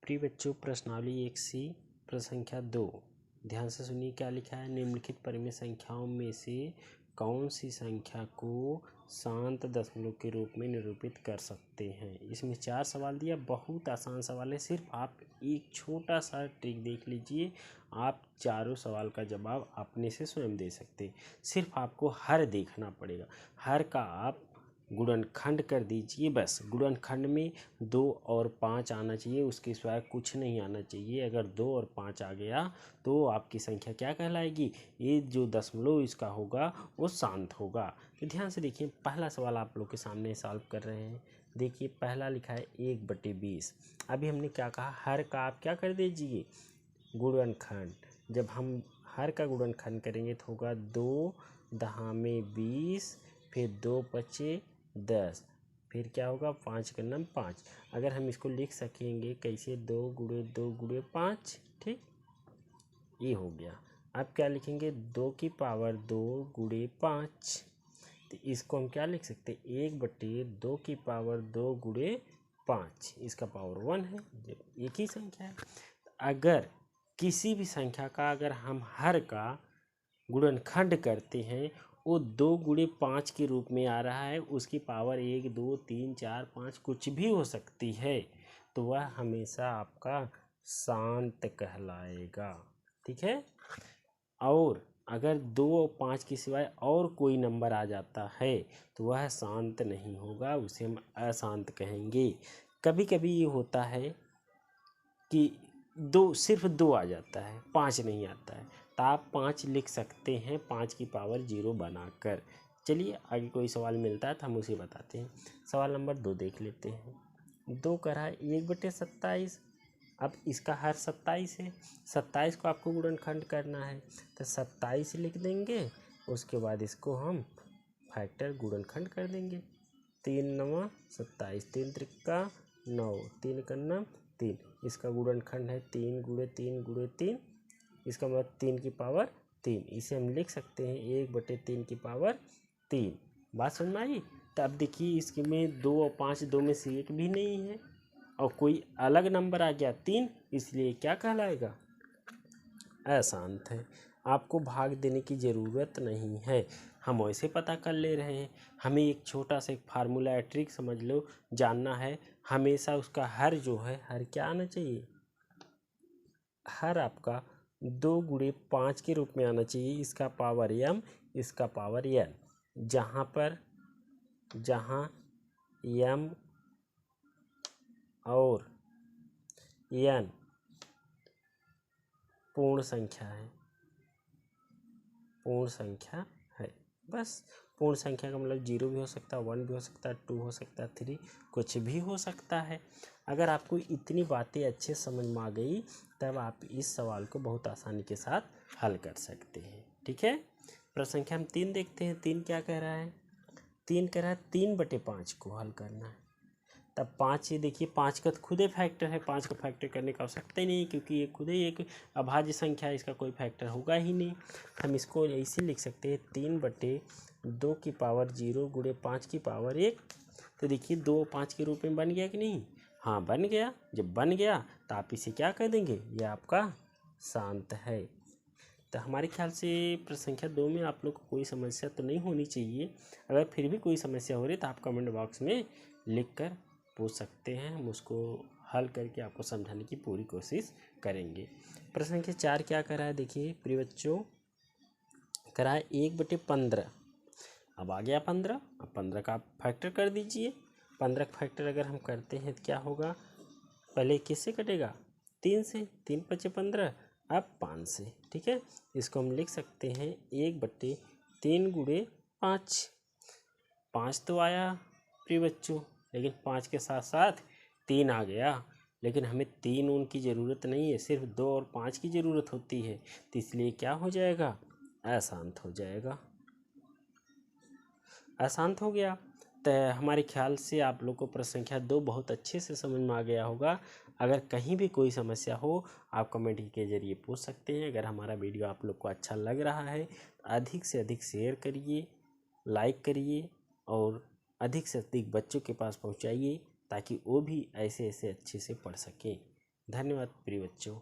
प्रिय बच्चों, प्रश्नावली 1C प्रश्न संख्या 2। ध्यान से सुनिए क्या लिखा है। निम्नलिखित परिमेय संख्याओं में से कौन सी संख्या को शांत दशमलव के रूप में निरूपित कर सकते हैं। इसमें 4 सवाल दिया, बहुत आसान सवाल है। सिर्फ आप एक छोटा सा ट्रिक देख लीजिए, आप चारों सवाल का जवाब अपने से स्वयं दे सकते हैं। सिर्फ आपको हर देखना पड़ेगा, हर का आप गुणनखंड कर दीजिए। बस गुणनखंड में 2 और 5 आना चाहिए, उसके सिवाय कुछ नहीं आना चाहिए। अगर 2 और 5 आ गया तो आपकी संख्या क्या कहलाएगी, ये जो दशमलव इसका होगा वो शांत होगा। तो ध्यान से देखिए, पहला सवाल आप लोग के सामने सॉल्व कर रहे हैं। देखिए पहला लिखा है 1/20। अभी हमने क्या कहा, हर का आप क्या कर दीजिए गुणनखंड। जब हम हर का गुणनखंड करेंगे तो होगा 2 दहा में 20, फिर 2 पचे 10, फिर क्या होगा 5 का नम 5। अगर हम इसको लिख सकेंगे कैसे, 2 गुणे 2 गुणे 5, ठीक, ये हो गया। अब क्या लिखेंगे, 2 की पावर 2 गुणे 5। तो इसको हम क्या लिख सकते हैं, 1/2 की पावर 2 गुणे 5, इसका पावर 1 है, एक ही संख्या है। अगर किसी भी संख्या का अगर हम हर का गुणनखंड करते हैं, वो 2 गुणे 5 के रूप में आ रहा है, उसकी पावर 1 2 3 4 5 कुछ भी हो सकती है, तो वह हमेशा आपका शांत कहलाएगा। ठीक है। और अगर 2 और 5 के सिवाय और कोई नंबर आ जाता है तो वह शांत नहीं होगा, उसे हम अशांत कहेंगे। कभी कभी ये होता है कि सिर्फ 2 आ जाता है, 5 नहीं आता है, तो आप 5 लिख सकते हैं 5 की पावर 0 बनाकर। चलिए आगे कोई सवाल मिलता है तो हम उसे बताते हैं। सवाल नंबर 2 देख लेते हैं। 2 कह रहा है 1/27। अब इसका हर 27 है, 27 को आपको गुणनखंड करना है, तो 27 लिख देंगे। उसके बाद इसको हम फैक्टर गुणनखंड कर देंगे। 3 9 27, 3 त्रिका 9, 3 का 9 3, इसका गुणनखंड है 3 गुणे 3 गुणे 3, इसका मतलब 3 की पावर 3। इसे हम लिख सकते हैं 1/3 की पावर 3। बात समझ में आई। तब देखिए इसके में 2 और 5 दो में से एक भी नहीं है, और कोई अलग नंबर आ गया 3, इसलिए क्या कहलाएगा, अशांत है। आपको भाग देने की ज़रूरत नहीं है, हम वैसे पता कर ले रहे हैं। हमें एक छोटा सा एक फार्मूला या ट्रिक समझ लो, जानना है। हमेशा उसका हर जो है, हर क्या आना चाहिए, हर आपका 2 गुणे 5 के रूप में आना चाहिए। इसका पावर m, इसका पावर n। जहाँ m और n पूर्ण संख्या है, पूर्ण संख्या है। बस पूर्ण संख्या का मतलब 0 भी हो सकता है, 1 भी हो सकता है, 2 हो सकता है, 3, कुछ भी हो सकता है। अगर आपको इतनी बातें अच्छे समझ में आ गई तब आप इस सवाल को बहुत आसानी के साथ हल कर सकते हैं। ठीक है। प्रश्न संख्या हम 3 देखते हैं। 3 क्या कह रहा है, 3 कह रहा है 3/5 को हल करना है। तब 5, ये देखिए 5 का तो खुद ही फैक्टर है, 5 का फैक्टर करने का आवश्यकता ही नहीं, क्योंकि ये खुद ही एक अभाज्य संख्या है, इसका कोई फैक्टर होगा ही नहीं। हम इसको ऐसे लिख सकते हैं 3/2 की पावर 0 गुणे 5 की पावर 1। तो देखिए 2 और 5 के रूप में बन गया कि नहीं, हाँ बन गया। जब बन गया तो आप इसे क्या कर देंगे, ये आपका शांत है। तो हमारे ख्याल से प्रश्न संख्या 2 में आप लोग को कोई समस्या तो नहीं होनी चाहिए। अगर फिर भी कोई समस्या हो रही तो आप कमेंट बॉक्स में लिख कर पूछ सकते हैं, हम उसको हल करके आपको समझाने की पूरी कोशिश करेंगे। प्रश्न संख्या 4 क्या कर रहा है, देखिए प्रिय बच्चों, कर रहा है 1/15। अब आ गया 15, अब 15 का आप फैक्टर कर दीजिए। 15 का फैक्टर अगर हम करते हैं तो क्या होगा, पहले किससे कटेगा, 3 से, 3 5 15, अब 5 से। ठीक है। इसको हम लिख सकते हैं 1/3 गुणे 5। 5 तो आया प्रिय बच्चों, लेकिन 5 के साथ साथ 3 आ गया। लेकिन हमें 3 उन की ज़रूरत नहीं है, सिर्फ 2 और 5 की ज़रूरत होती है। तो इसलिए क्या हो जाएगा, अशांत हो जाएगा, अशांत हो गया। तो हमारे ख्याल से आप लोग को प्रश्न संख्या 2 बहुत अच्छे से समझ में आ गया होगा। अगर कहीं भी कोई समस्या हो आप कमेंट के जरिए पूछ सकते हैं। अगर हमारा वीडियो आप लोग को अच्छा लग रहा है अधिक से अधिक शेयर करिए, लाइक करिए और अधिक से अधिक बच्चों के पास पहुंचाइए, ताकि वो भी ऐसे ऐसे अच्छे से पढ़ सकें। धन्यवाद प्रिय बच्चों।